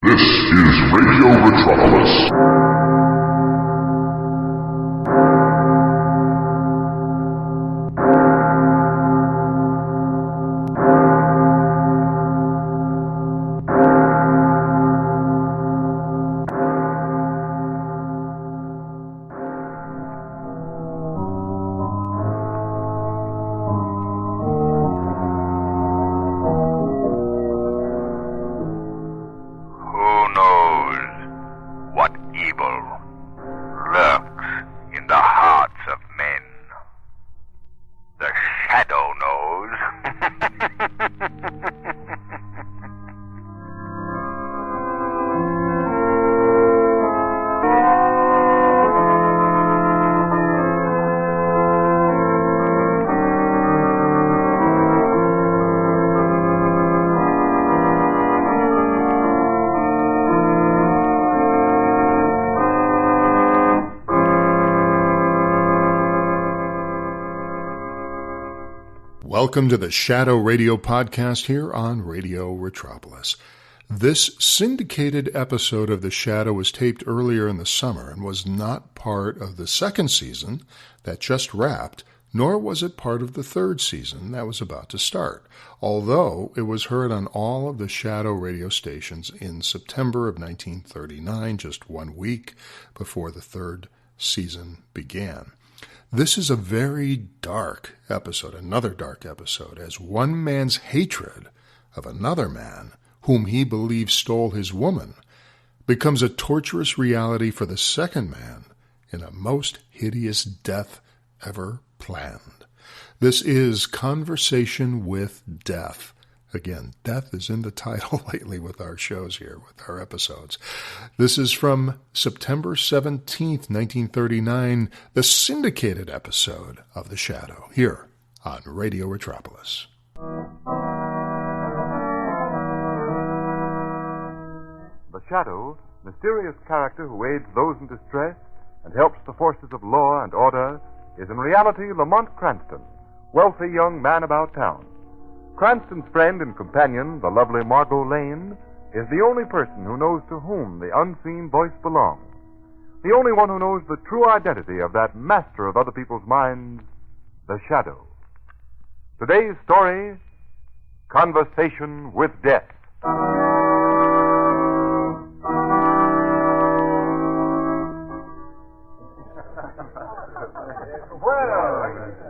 This is Radio Metropolis. Welcome to the Shadow Radio Podcast here on Radio Metropolis. This syndicated episode of The Shadow was taped earlier in the summer and was not part of the second season that just wrapped, nor was it part of the third season that was about to start, although it was heard on all of the Shadow radio stations in September of 1939, just 1 week before the third season began. This is a very dark episode, another dark episode, as one man's hatred of another man, whom he believes stole his woman, becomes a torturous reality for the second man in a most hideous death ever planned. This is Conversation with Death. Again, death is in the title lately with our shows here, with our episodes. This is from September 17th, 1939, the syndicated episode of The Shadow, here on Radio Metropolis. The Shadow, mysterious character who aids those in distress and helps the forces of law and order, is in reality Lamont Cranston, wealthy young man about town. Cranston's friend and companion, the lovely Margot Lane, is the only person who knows to whom the unseen voice belongs. The only one who knows the true identity of that master of other people's minds, the Shadow. Today's story, Conversation with Death. Well,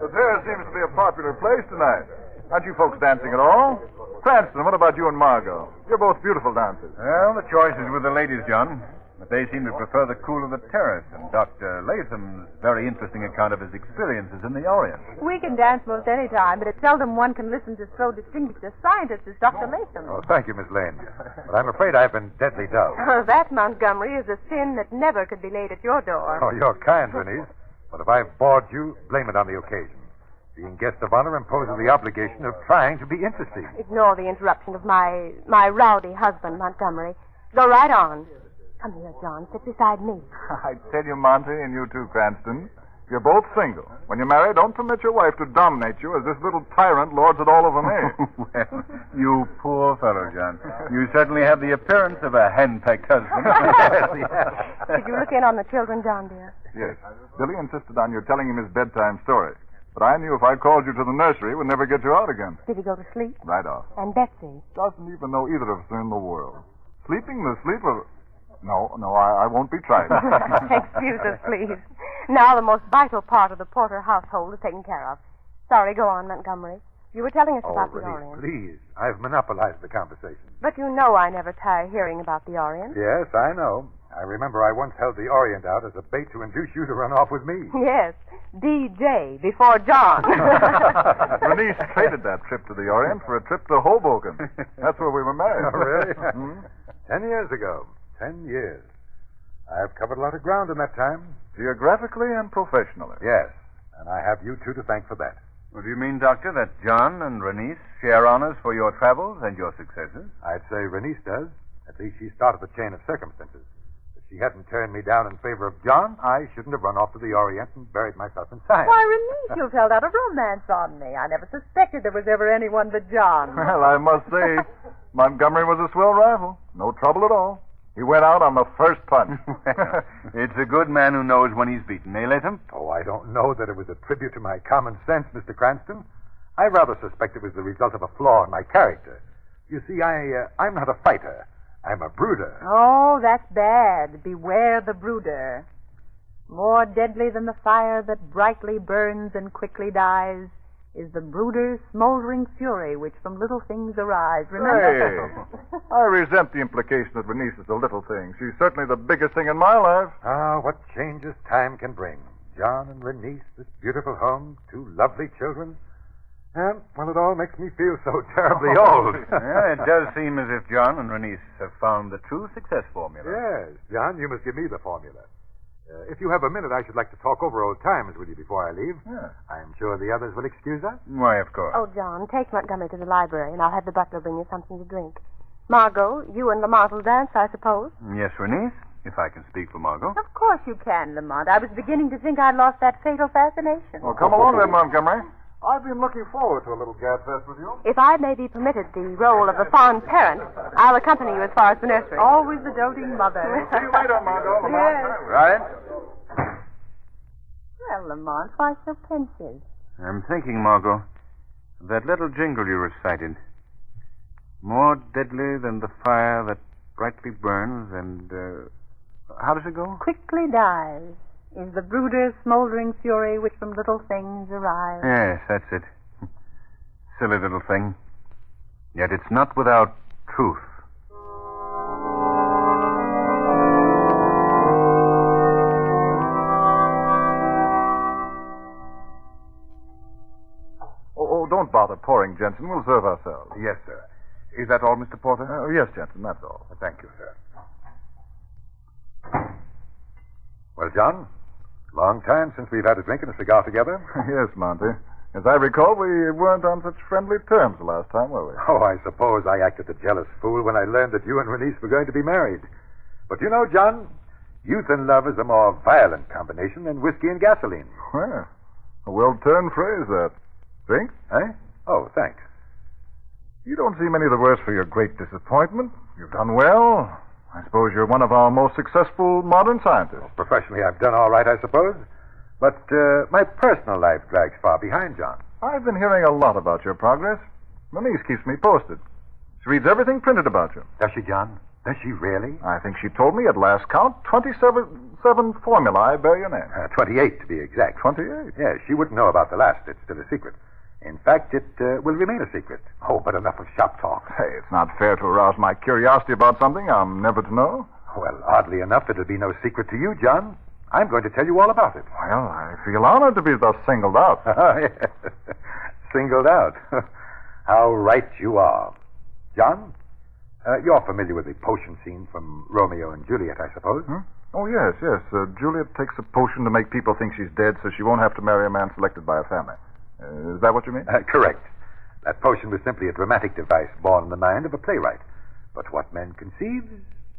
the fair seems to be a popular place tonight. Aren't you folks dancing at all? Cranston, what about you and Margot? You're both beautiful dancers. Well, the choice is with the ladies, John. But they seem to prefer the cool of the terrace, and Dr. Latham's very interesting account of his experiences in the Orient. We can dance most any time, but it's seldom one can listen to so distinguished a scientist as Dr. Latham. Oh, thank you, Miss Lane. But I'm afraid I've been deadly dull. Oh, that, Montgomery, is a sin that never could be laid at your door. Oh, you're kind, Denise. But if I've bored you, blame it on the occasion. Being guest of honor imposes the obligation of trying to be interesting. Ignore the interruption of my rowdy husband, Montgomery. Go right on. Come here, John. Sit beside me. I tell you, Monty, and you too, Cranston, you're both single. When you marry, don't permit your wife to dominate you as this little tyrant lords it all over me. Well, you poor fellow, John. You certainly have the appearance of a hen-pecked husband. Did you look in on the children, John, dear? Yes. Billy insisted on your telling him his bedtime story. But I knew if I called you to the nursery, we'd never get you out again. Did he go to sleep? Right off. And Betsy? Doesn't even know either of us are in the world. Sleeping the sleep of... No, I won't be tried. Excuse us, please. Now the most vital part of the Porter household is taken care of. Sorry, go on, Montgomery. You were telling us about the Orient. Please. I've monopolized the conversation. But you know I never tire hearing about the Orient. Yes, I know. I remember I once held the Orient out as a bait to induce you to run off with me. Yes, DJ, before John. Bernice traded that trip to the Orient for a trip to Hoboken. That's where we were married. Oh, really? 10 years ago. 10 years. I've covered a lot of ground in that time. Geographically and professionally. Yes, and I have you two to thank for that. Well, do you mean, Doctor, that John and Bernice share honors for your travels and your successes? I'd say Bernice does. At least she started the chain of circumstances. But she hadn't turned me down in favor of John, I shouldn't have run off to the Orient and buried myself in science. Why, Renee, you've held out a romance on me. I never suspected there was ever anyone but John. Well, I must say, Montgomery was a swell rival. No trouble at all. He went out on the first punch. It's a good man who knows when he's beaten, eh, Latham? Oh, I don't know that it was a tribute to my common sense, Mr. Cranston. I rather suspect it was the result of a flaw in my character. You see, I'm not a fighter. I'm a brooder. Oh, that's bad. Beware the brooder. More deadly than the fire that brightly burns and quickly dies is the brooder's smoldering fury which from little things arise. Remember? Hey, I resent the implication that Bernice is a little thing. She's certainly the biggest thing in my life. Ah, what changes time can bring. John and Bernice, this beautiful home, two lovely children. Well, it all makes me feel so terribly old. Yeah, it does seem as if John and Bernice have found the true success formula. Yes, John, you must give me the formula. If you have a minute, I should like to talk over old times with you before I leave. Yeah. I'm sure the others will excuse us. Why, of course. Oh, John, take Montgomery to the library, and I'll have the butler bring you something to drink. Margot, you and Lamont will dance, I suppose? Yes, Bernice, if I can speak for Margot. Of course you can, Lamont. I was beginning to think I'd lost that fatal fascination. Well, come along then, Montgomery. I've been looking forward to a little gabfest with you. If I may be permitted the role of a fond parent, I'll accompany you as far as the nursery. Always the doting mother. See you later, Margot. Yes. Right? Well, Lamont, why so pensive? I'm thinking, Margot, of that little jingle you recited. More deadly than the fire that brightly burns and, how does it go? Quickly dies is the brooder's smoldering fury which from little things arise. Yes, that's it. Silly little thing. Yet it's not without truth. Oh, don't bother pouring, Jensen. We'll serve ourselves. Yes, sir. Is that all, Mr. Porter? Yes, Jensen, that's all. Thank you, sir. Well, John, long time since we've had a drink and a cigar together. Yes, Monty. As I recall, we weren't on such friendly terms the last time, were we? Oh, I suppose I acted a jealous fool when I learned that you and Bernice were going to be married. But you know, John, youth and love is a more violent combination than whiskey and gasoline. Well, a well-turned phrase, that. Drink? Eh? Oh, thanks. You don't seem any the worse for your great disappointment. You've done well. I suppose you're one of our most successful modern scientists. Professionally, I've done all right, I suppose. But my personal life drags far behind, John. I've been hearing a lot about your progress. Bernice keeps me posted. She reads everything printed about you. Does she, John? Does she really? I think she told me at last count 27 formulae bear your name. 28, to be exact. 28? Yes, she wouldn't know about the last. It's still a secret. In fact, it will remain a secret. Oh, but enough of shop talk. Hey, it's not fair to arouse my curiosity about something I'm never to know. Well, oddly enough, it'll be no secret to you, John. I'm going to tell you all about it. Well, I feel honored to be thus singled out. Yes. Singled out. How right you are. John, you're familiar with the potion scene from Romeo and Juliet, I suppose? Hmm? Oh, yes. Juliet takes a potion to make people think she's dead so she won't have to marry a man selected by her family. Is that what you mean? Correct. That potion was simply a dramatic device born in the mind of a playwright. But what men conceive,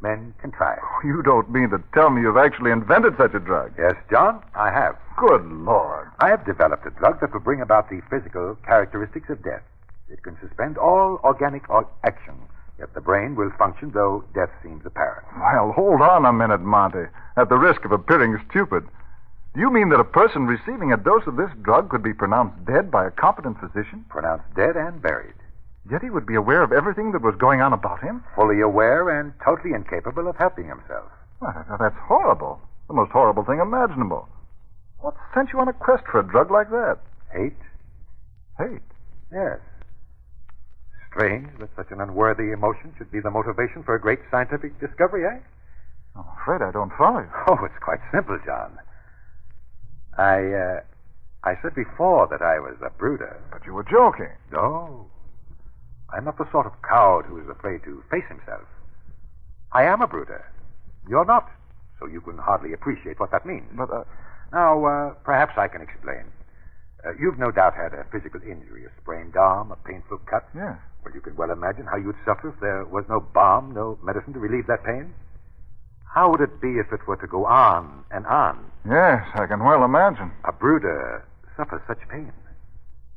men contrive. You don't mean to tell me you've actually invented such a drug? Yes, John, I have. Good Lord. I have developed a drug that will bring about the physical characteristics of death. It can suspend all organic action, yet the brain will function though death seems apparent. Well, hold on a minute, Monty. At the risk of appearing stupid, do you mean that a person receiving a dose of this drug could be pronounced dead by a competent physician? Pronounced dead and buried. Yet he would be aware of everything that was going on about him? Fully aware and totally incapable of helping himself. Well, that's horrible. The most horrible thing imaginable. What sent you on a quest for a drug like that? Hate? Hate? Yes. Strange that such an unworthy emotion should be the motivation for a great scientific discovery, eh? I'm afraid I don't follow you. Oh, it's quite simple, John. I said before that I was a brooder. But you were joking. No. I'm not the sort of coward who is afraid to face himself. I am a brooder. You're not, so you can hardly appreciate what that means. But, Now, perhaps I can explain. You've no doubt had a physical injury, a sprained arm, a painful cut. Yes. Well, you can well imagine how you'd suffer if there was no balm, no medicine to relieve that pain. How would it be if it were to go on and on? Yes, I can well imagine. A brooder suffers such pain,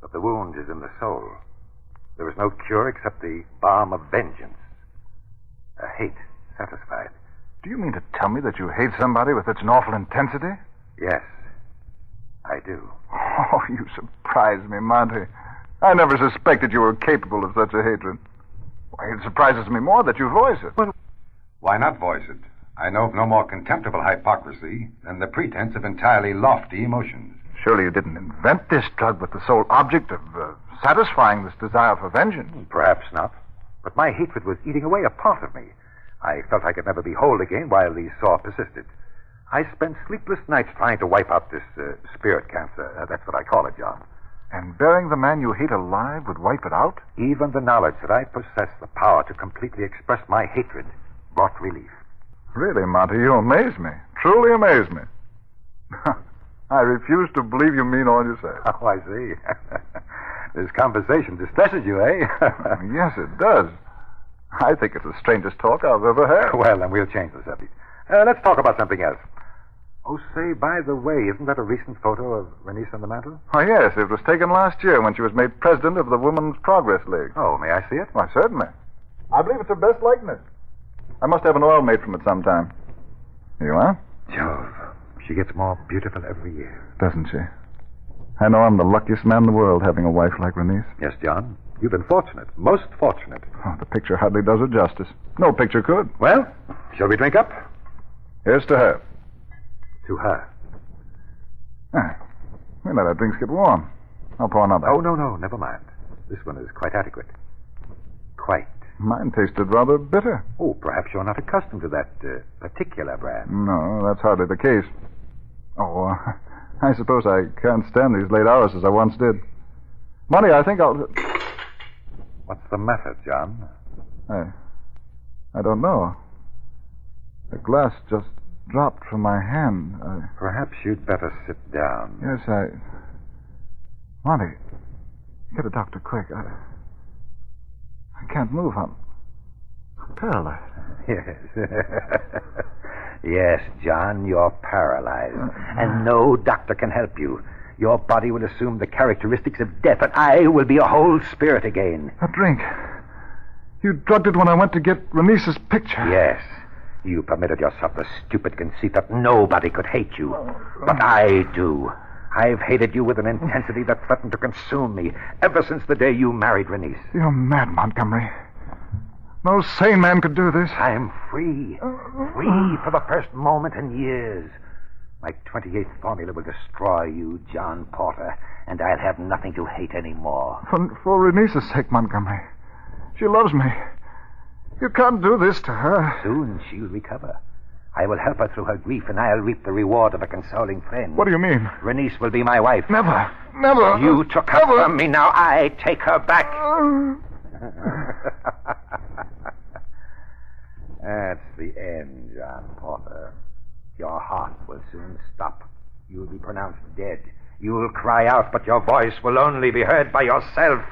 but the wound is in the soul. There is no cure except the balm of vengeance. A hate satisfied. Do you mean to tell me that you hate somebody with such an awful intensity? Yes, I do. Oh, you surprise me, Monty. I never suspected you were capable of such a hatred. Why, it surprises me more that you voice it. Well, why not voice it? I know of no more contemptible hypocrisy than the pretense of entirely lofty emotions. Surely you didn't invent this drug with the sole object of satisfying this desire for vengeance. Perhaps not. But my hatred was eating away a part of me. I felt I could never be whole again while the sore persisted. I spent sleepless nights trying to wipe out this spirit cancer. That's what I call it, John. And burying the man you hate alive would wipe it out? Even the knowledge that I possess the power to completely express my hatred brought relief. Really, Monty, you amaze me. Truly amaze me. I refuse to believe you mean all you say. Oh, I see. This conversation distresses you, eh? Yes, it does. I think it's the strangest talk I've ever had. Well, then we'll change the subject. Let's talk about something else. Oh, say, by the way, isn't that a recent photo of Renice on the mantel? Oh, yes. It was taken last year when she was made president of the Women's Progress League. Oh, may I see it? Why, certainly. I believe it's her best likeness. I must have an oil made from it sometime. Here you are. Jove, she gets more beautiful every year. Doesn't she? I know I'm the luckiest man in the world having a wife like Renice. Yes, John. You've been fortunate. Most fortunate. Oh, the picture hardly does her justice. No picture could. Well, shall we drink up? Here's to her. To her. We let our drinks get warm. I'll pour another. Oh, no, never mind. This one is quite adequate. Quite. Mine tasted rather bitter. Oh, perhaps you're not accustomed to that particular brand. No, that's hardly the case. Oh, I suppose I can't stand these late hours as I once did. Monty, I think I'll... What's the matter, John? I don't know. The glass just dropped from my hand. Perhaps you'd better sit down. Yes, Monty, get a doctor quick. I can't move. I'm paralyzed. Yes. Yes, John, you're paralyzed. And no doctor can help you. Your body will assume the characteristics of death, and I will be a whole spirit again. A drink. You drugged it when I went to get Renice's picture. Yes. You permitted yourself the stupid conceit that nobody could hate you. But I do. I've hated you with an intensity that threatened to consume me ever since the day you married Renice. You're mad, Montgomery. No sane man could do this. I'm free. Free for the first moment in years. My 28th formula will destroy you, John Porter, and I'll have nothing to hate anymore. For Renice's sake, Montgomery. She loves me. You can't do this to her. Soon she'll recover. I will help her through her grief, and I'll reap the reward of a consoling friend. What do you mean? Renice will be my wife. Never. Never. You took her from me. Now I take her back. That's the end, John Porter. Your heart will soon stop. You'll be pronounced dead. You'll cry out, but your voice will only be heard by yourself.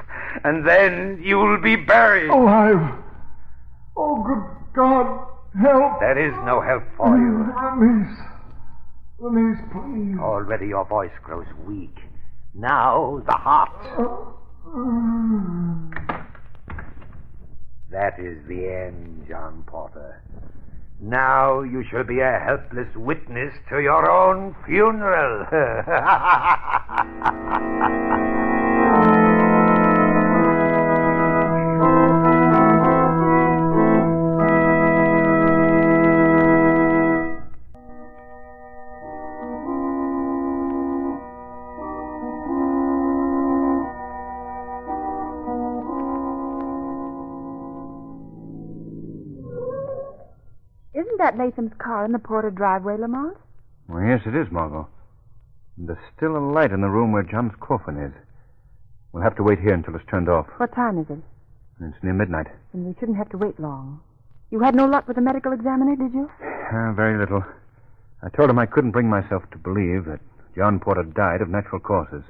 And then you'll be buried. Alive. Oh, good God. Help. There is no help for you. Renice, please. Already your voice grows weak. Now the heart. That is the end, John Porter. Now you shall be a helpless witness to your own funeral. Isn't that Latham's car in the Porter driveway, Lamont? Well, yes, it is, Margot. And there's still a light in the room where John's coffin is. We'll have to wait here until it's turned off. What time is it? It's near midnight. Then we shouldn't have to wait long. You had no luck with the medical examiner, did you? Very little. I told him I couldn't bring myself to believe that John Porter died of natural causes.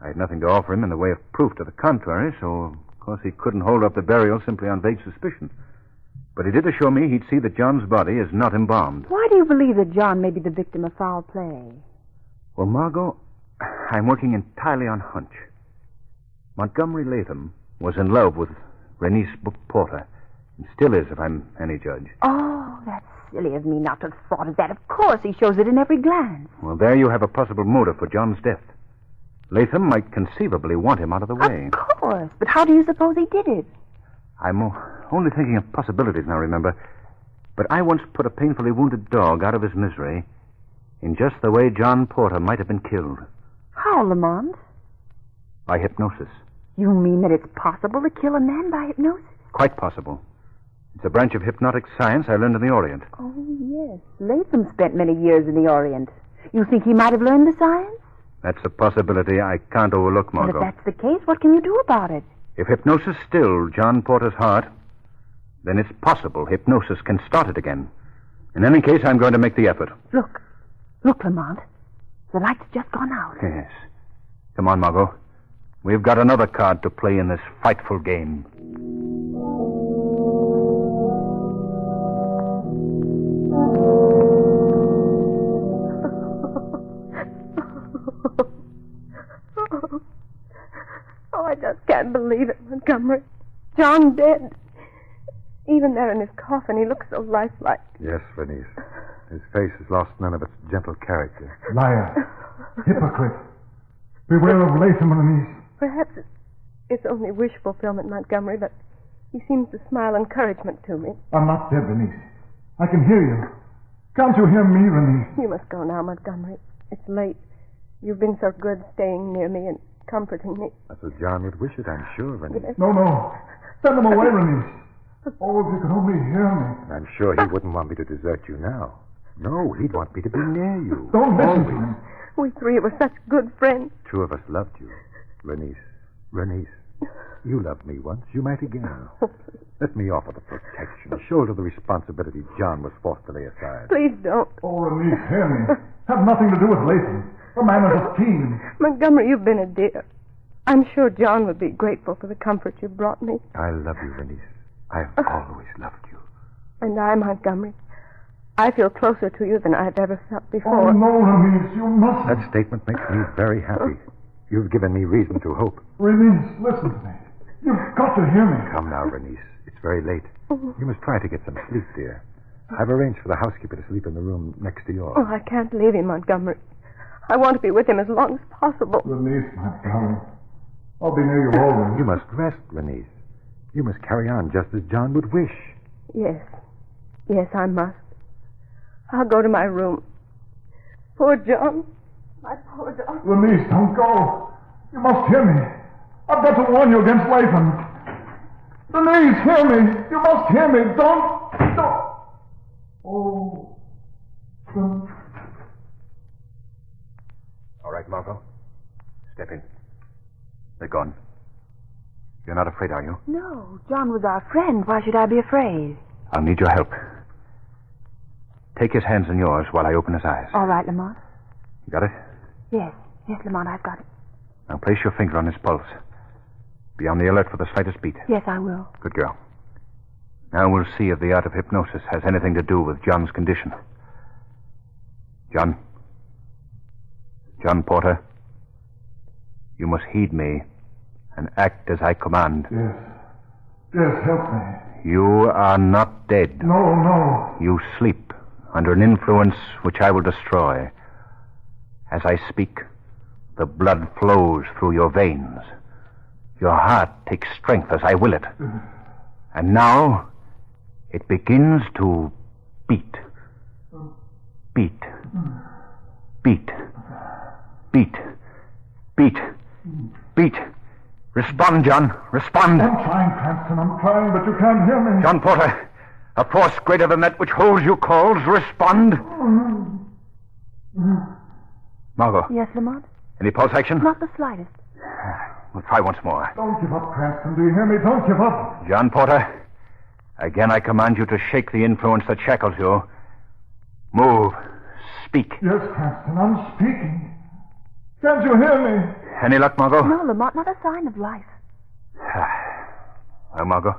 I had nothing to offer him in the way of proof to the contrary, so, of course, he couldn't hold up the burial simply on vague suspicion. But he did assure me he'd see that John's body is not embalmed. Why do you believe that John may be the victim of foul play? Well, Margot, I'm working entirely on hunch. Montgomery Latham was in love with Renice Porter, and still is, if I'm any judge. Oh, that's silly of me not to have thought of that. Of course, he shows it in every glance. Well, there you have a possible motive for John's death. Latham might conceivably want him out of the way. Of course, but how do you suppose he did it? I'm only thinking of possibilities now, remember. But I once put a painfully wounded dog out of his misery in just the way John Porter might have been killed. How, Lamont? By hypnosis. You mean that it's possible to kill a man by hypnosis? Quite possible. It's a branch of hypnotic science I learned in the Orient. Oh, yes. Latham spent many years in the Orient. You think he might have learned the science? That's a possibility I can't overlook, Margot. But if that's the case, what can you do about it? If hypnosis stilled John Porter's heart, then it's possible hypnosis can start it again. In any case, I'm going to make the effort. Look. Look, Lamont. The light's just gone out. Yes. Come on, Margot. We've got another card to play in this frightful game. Oh, I just can't believe it, Montgomery. John dead. Even there in his coffin, he looks so lifelike. Yes, Renice. His face has lost none of its gentle character. Liar. Hypocrite. Beware of Latham and Renice. Perhaps it's only wish fulfillment, Montgomery, but he seems to smile encouragement to me. I'm not dead, Renice. I can hear you. Can't you hear me, Renice? You must go now, Montgomery. It's late. You've been so good staying near me and comforting me. That's what John would wish it, I'm sure, Renice. Yes. No. Send him away, Renice. Oh, if you could only hear me. I'm sure he wouldn't want me to desert you now. No, he'd want me to be near you. Don't listen to him. We three were such good friends. Two of us loved you. Renice, you loved me once. You might again. Let me offer the protection, shoulder the responsibility John was forced to lay aside. Please don't. Oh, Renice, hear me. Have nothing to do with Latham. The man is a fiend. Montgomery, you've been a dear. I'm sure John would be grateful for the comfort you brought me. I love you, Renice. I've always loved you. And I, Montgomery, I feel closer to you than I've ever felt before. Oh, no, Renice, you mustn't. That statement makes me very happy. You've given me reason to hope. Renice, listen to me. You've got to hear me. Come now, Renice. It's very late. You must try to get some sleep, dear. I've arranged for the housekeeper to sleep in the room next to yours. Oh, I can't leave him, Montgomery. I want to be with him as long as possible. Renice, my darling. I'll be near you always. You must rest, Renice. You must carry on just as John would wish. Yes, I must. I'll go to my room. Poor John. My poor John. Renice, don't go. You must hear me. I've got to warn you against Latham. Renice, hear me. You must hear me. Don't. Oh. All right, Margot. Step in. They're gone. You're not afraid, are you? No, John was our friend. Why should I be afraid? I'll need your help. Take his hands in yours while I open his eyes. All right, Lamont. You got it? Yes, Lamont, I've got it. Now place your finger on his pulse. Be on the alert for the slightest beat. Yes, I will. Good girl. Now we'll see if the art of hypnosis has anything to do with John's condition. John Porter, you must heed me and act as I command. Yes, help me. You are not dead. No. You sleep under an influence which I will destroy. As I speak, the blood flows through your veins. Your heart takes strength as I will it. And now, it begins to beat. Beat. Beat. Beat. Beat. Beat. Respond, John. Respond. I'm trying, Cranston. I'm trying, but you can't hear me. John Porter, a force greater than that which holds you calls. Respond. Margot. Yes, Lamont? Any pulse action? Not the slightest. We'll try once more. Don't give up, Cranston. Do you hear me? Don't give up. John Porter, again I command you to shake the influence that shackles you. Move. Speak. Yes, Cranston, I'm speaking. Can't you hear me? Any luck, Margot? No, Lamont, not a sign of life. Well, Margot,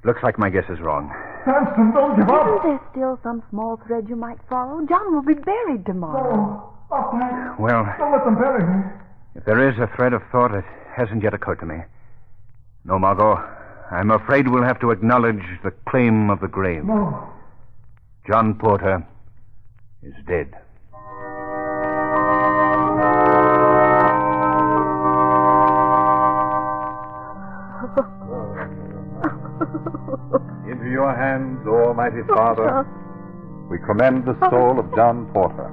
Looks like my guess is wrong. Cranston, don't give up. Isn't there still some small thread you might follow? John will be buried tomorrow. Oh, thanks. Well, Don't let them bury me. if there is a thread of thought, it hasn't yet occurred to me. No, Margot, I'm afraid we'll have to acknowledge the claim of the grave. No. John Porter is dead. Into your hands, Almighty Father, we commend the soul of John Porter.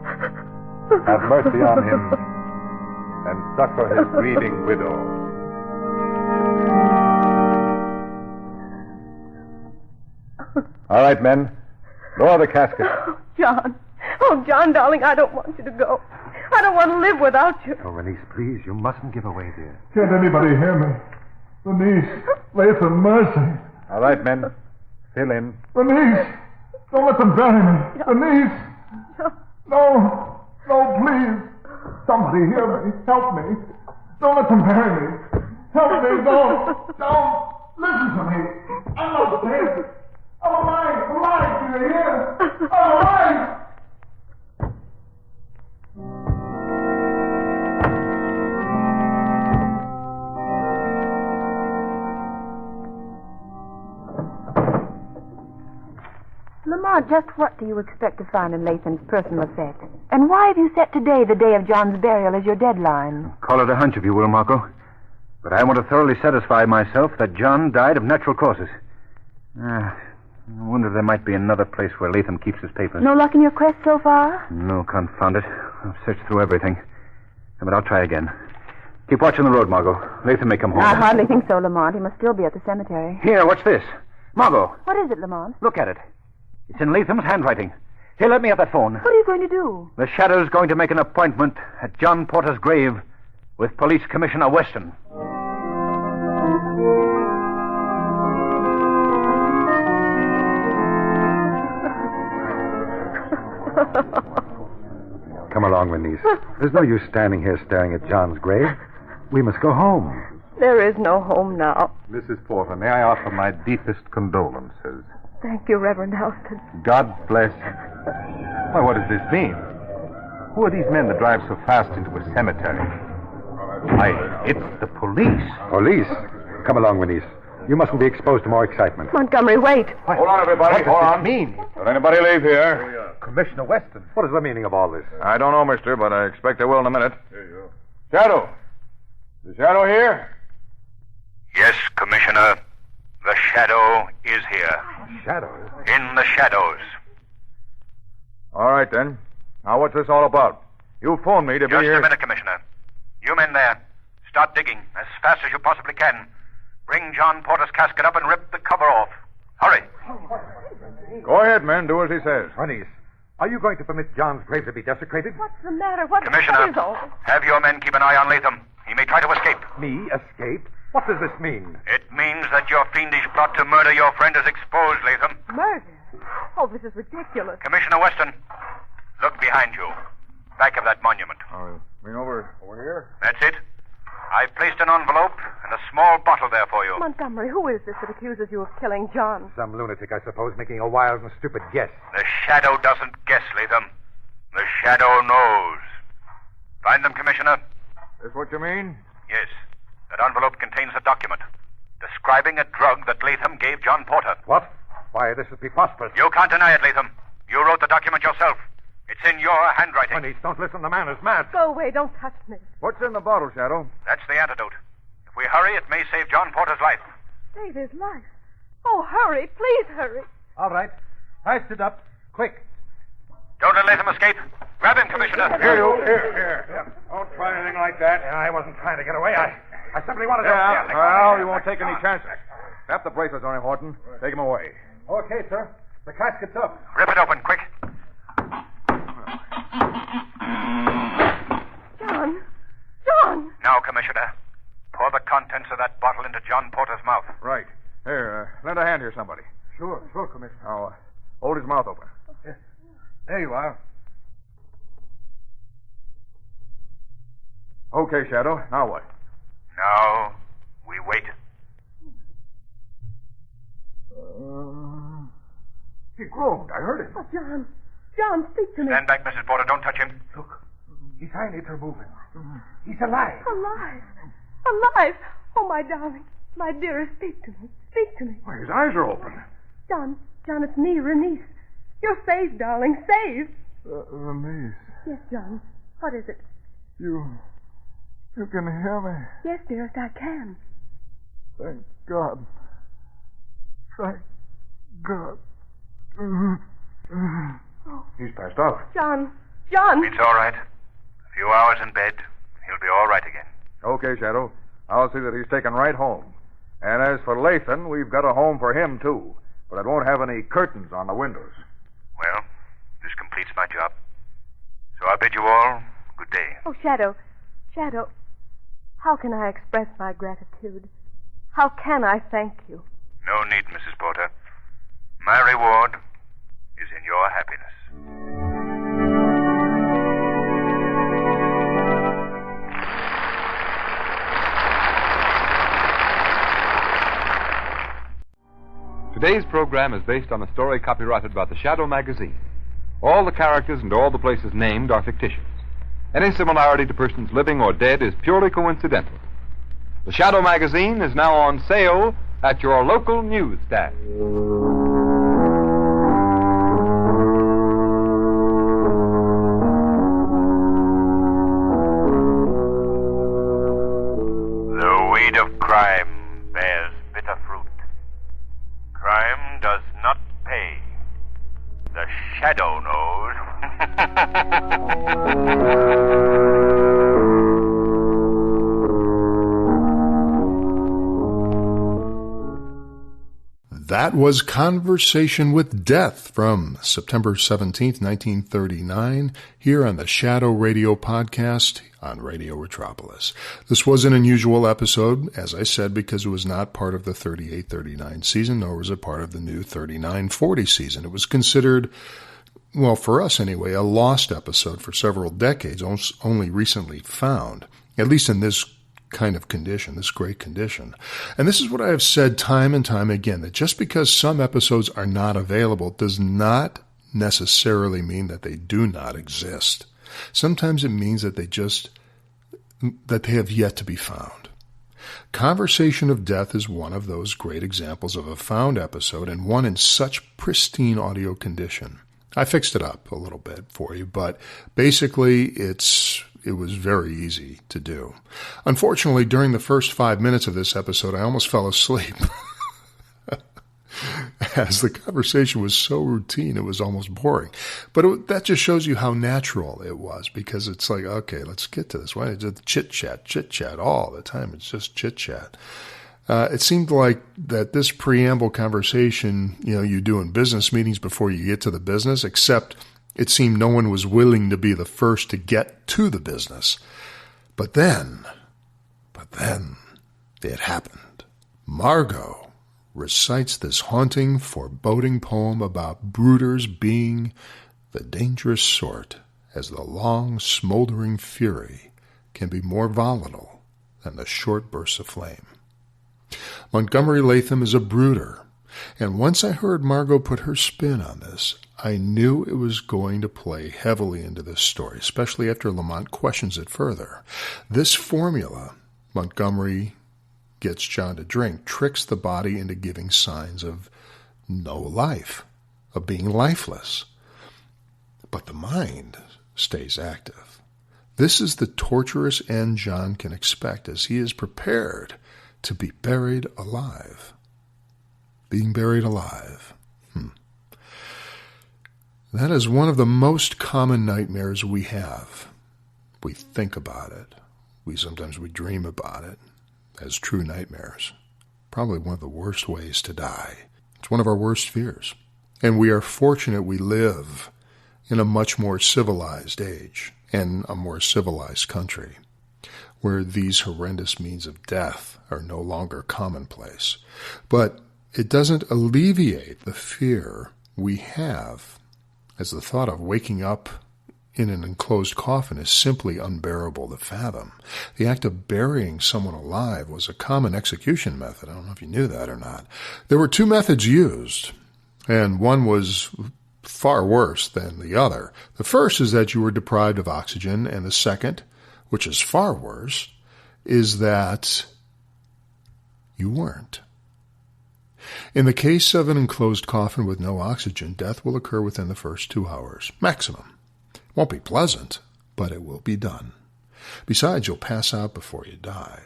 Have mercy on him and succor his grieving widow. All right, men. Lower the casket. John. Oh, John, darling, I don't want you to go. I don't want to live without you. Oh, Renice, please, you mustn't give away, dear. Can't anybody hear me? Renice, Latham, mercy. All right, men. Fill in. Renice, don't let them bury me. Renice. No, please. Somebody hear me. Help me. Don't let them bury me. Help me. Don't. Listen to me. I'm not dead. I'm alive. Do you hear? I'm alive. Lamont, just what do you expect to find in Latham's personal effect? And why have you set today, the day of John's burial, as your deadline? Call it a hunch if you will, Margot. But I want to thoroughly satisfy myself that John died of natural causes. I wonder if there might be another place where Latham keeps his papers. No luck in your quest so far? No, confound it. I've searched through everything. But I'll try again. Keep watching the road, Margot. Latham may come home. I hardly think so, Lamont. He must still be at the cemetery. Here, what's this? Margot, What is it, Lamont? look at it. It's in Latham's handwriting. Here, let me have that phone. What are you going to do? The Shadow's going to make an appointment at John Porter's grave with Police Commissioner Weston. Come along, Renice. There's no use standing here staring at John's grave. We must go home. There is no home now. Mrs. Porter, may I offer my deepest condolences? Thank you, Reverend Houston. God bless. Why, what does this mean? Who are these men that drive so fast into a cemetery? Why, it's the police. Police? Come along, Renice. You mustn't be exposed to more excitement. Montgomery, wait. Hold on, everybody. What does Hold this on. mean? Don't anybody leave here. Commissioner Weston. What is the meaning of all this? I don't know, mister, but I expect I will in a minute. Shadow. Is the Shadow here? Yes, Commissioner. The Shadow is here. Shadow? In the shadows. All right, then. Now, what's this all about? You phoned me to be Just here. a minute, Commissioner. You men there, start digging as fast as you possibly can. Bring John Porter's casket up and rip the cover off. Hurry. Go ahead, men. Do as he says. Renice, are you going to permit John's grave to be desecrated? What's the matter? What Commissioner, is all this? have your men keep an eye on Latham. He may try to escape. Me escape? What does this mean? It means that your fiendish plot to murder your friend is exposed, Latham. Murder? Oh, this is ridiculous. Commissioner Weston, look behind you. Back of that monument. Bring over here. That's it. I've placed an envelope and a small bottle there for you. Montgomery, who is this that accuses you of killing John? Some lunatic, I suppose, making a wild and stupid guess. The Shadow doesn't guess, Latham. The Shadow knows. Find them, Commissioner? This what you mean? Yes. That envelope contains a document describing a drug that Latham gave John Porter. What? Why, this is preposterous. You can't deny it, Latham. You wrote the document yourself. It's in your handwriting. Renice, don't listen. The man is mad. Go away. Don't touch me. What's in the bottle, Shadow? That's the antidote. If we hurry, it may save John Porter's life. Save his life. Oh, hurry. Please hurry. All right. Heist it up. Quick. Don't let Latham escape. Grab him, Commissioner. Here. Don't try anything like that. I wasn't trying to get away. I simply wanted to... Well, we won't take any chances. Strap the bracelets on him, Horton. Take him away. Okay, sir. The casket's up. Rip it open, quick. John. Now, Commissioner, pour the contents of that bottle into John Porter's mouth. Right. Here, lend a hand here, somebody. Sure, Commissioner. Now, hold his mouth open. There you are. Okay, Shadow. Now what? Now, we wait. He groaned. I heard him. Oh, John. John, speak to me. Stand back, Mrs. Porter. Don't touch him. Look, his eyelids are moving. He's alive. Alive. Alive. Oh, my darling. My dearest, speak to me. Speak to me. Why, his eyes are open. John, it's me, Renice. You're saved, darling. Saved. Renice. Yes, John. What is it? You can hear me. Yes, dearest, I can. Thank God. Thank God. He's passed out. John. It's all right. A few hours in bed. He'll be all right again. Okay, Shadow. I'll see that he's taken right home. And as for Lathan, we've got a home for him, too. But it won't have any curtains on the windows. Well, this completes my job. So I bid you all good day. Oh, Shadow, how can I express my gratitude? How can I thank you? No need, Mrs. Porter. My reward is in your happiness. Today's program is based on a story copyrighted by the Shadow magazine. All the characters and all the places named are fictitious. Any similarity to persons living or dead is purely coincidental. The Shadow magazine is now on sale at your local newsstand. The weed of crime bears bitter fruit. Crime does not pay. The Shadow knows. That was Conversation with Death from September 17th, 1939, here on the Shadow Radio podcast on Radio Retropolis. This was an unusual episode, as I said, because it was not part of the 38-39 season, nor was it part of the new 39-40 season. It was considered, well, for us anyway, a lost episode for several decades, only recently found, at least in this kind of condition, this great condition. And this is what I have said time and time again, that just because some episodes are not available does not necessarily mean that they do not exist. Sometimes it means that they have yet to be found. Conversation of Death is one of those great examples of a found episode, and one in such pristine audio condition. I fixed it up a little bit for you, but basically it was very easy to do. Unfortunately, during the first 5 minutes of this episode, I almost fell asleep. As the conversation was so routine, it was almost boring. But that just shows you how natural it was, because it's like, okay, let's get to this. Why is it chit-chat all the time? It's just chit-chat. It seemed like that this preamble conversation, you do in business meetings before you get to the business, except it seemed no one was willing to be the first to get to the business. But then it happened. Margot recites this haunting, foreboding poem about brooders being the dangerous sort, as the long, smoldering fury can be more volatile than the short bursts of flame. Montgomery Latham is a brooder, and once I heard Margot put her spin on this, I knew it was going to play heavily into this story, especially after Lamont questions it further. This formula, Montgomery gets John to drink, tricks the body into giving signs of no life, of being lifeless. But the mind stays active. This is the torturous end John can expect as he is prepared to be buried alive. Being buried alive. That is one of the most common nightmares we have. We think about it. Sometimes we dream about it as true nightmares. Probably one of the worst ways to die. It's one of our worst fears. And we are fortunate we live in a much more civilized age and a more civilized country, where these horrendous means of death are no longer commonplace. But it doesn't alleviate the fear we have, as the thought of waking up in an enclosed coffin is simply unbearable to fathom. The act of burying someone alive was a common execution method. I don't know if you knew that or not. There were two methods used. and one was far worse than the other. The first is that you were deprived of oxygen, and the second, which is far worse, is that you weren't. In the case of an enclosed coffin with no oxygen, death will occur within the first 2 hours, maximum. It won't be pleasant, but it will be done. Besides, you'll pass out before you die.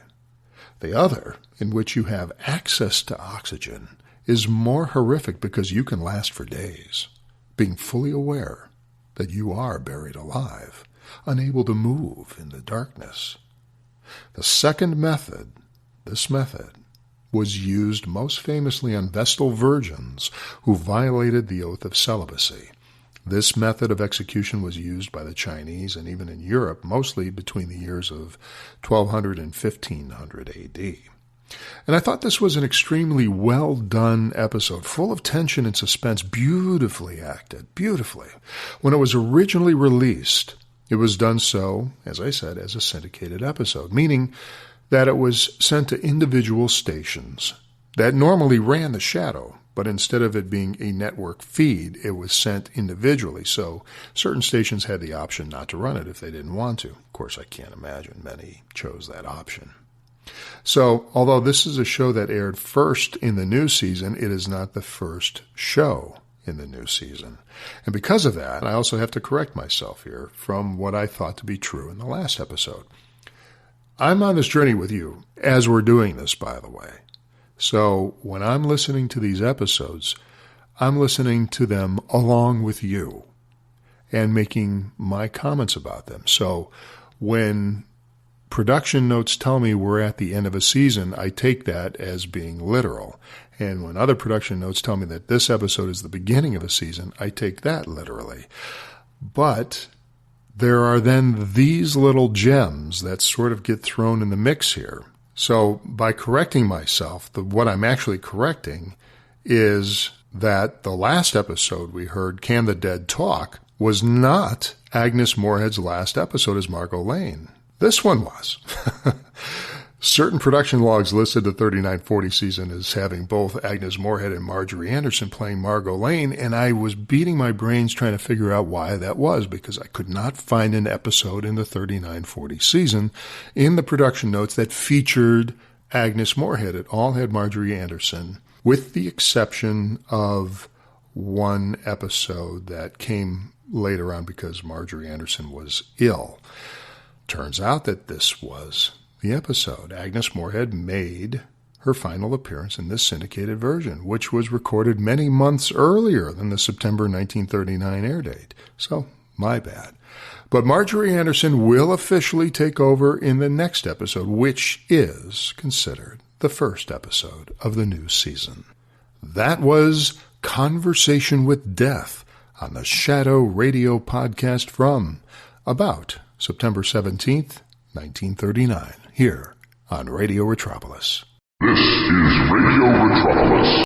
The other, in which you have access to oxygen, is more horrific because you can last for days, being fully aware that you are buried alive, unable to move in the darkness. The second method, this method, was used most famously on Vestal virgins who violated the oath of celibacy. This method of execution was used by the Chinese and even in Europe, mostly between the years of 1200 and 1500 A.D. And I thought this was an extremely well-done episode, full of tension and suspense, beautifully acted, beautifully. When it was originally released, it was done so, as I said, as a syndicated episode, meaning that it was sent to individual stations that normally ran The Shadow, but instead of it being a network feed, it was sent individually. So certain stations had the option not to run it if they didn't want to. Of course, I can't imagine many chose that option. So, although this is a show that aired first in the new season, it is not the first show in the new season. And because of that, I also have to correct myself here from what I thought to be true in the last episode. I'm on this journey with you as we're doing this, by the way. So when I'm listening to these episodes, I'm listening to them along with you and making my comments about them. So when production notes tell me we're at the end of a season, I take that as being literal. And when other production notes tell me that this episode is the beginning of a season, I take that literally. But there are then these little gems that sort of get thrown in the mix here. So by correcting myself, what I'm actually correcting is that the last episode we heard, Can the Dead Talk, was not Agnes Moorehead's last episode as Margot Lane. This one was. Certain production logs listed the 3940 season as having both Agnes Moorehead and Marjorie Anderson playing Margot Lane, and I was beating my brains trying to figure out why that was, because I could not find an episode in the 3940 season in the production notes that featured Agnes Moorehead. It all had Marjorie Anderson, with the exception of one episode that came later on because Marjorie Anderson was ill. Turns out that this was the episode. Agnes Moorehead made her final appearance in this syndicated version, which was recorded many months earlier than the September 1939 air date. So, my bad. But Marjorie Anderson will officially take over in the next episode, which is considered the first episode of the new season. That was Conversation with Death on the Shadow Radio podcast from about September 17th, 1939, here on Radio Retropolis. This is Radio Retropolis.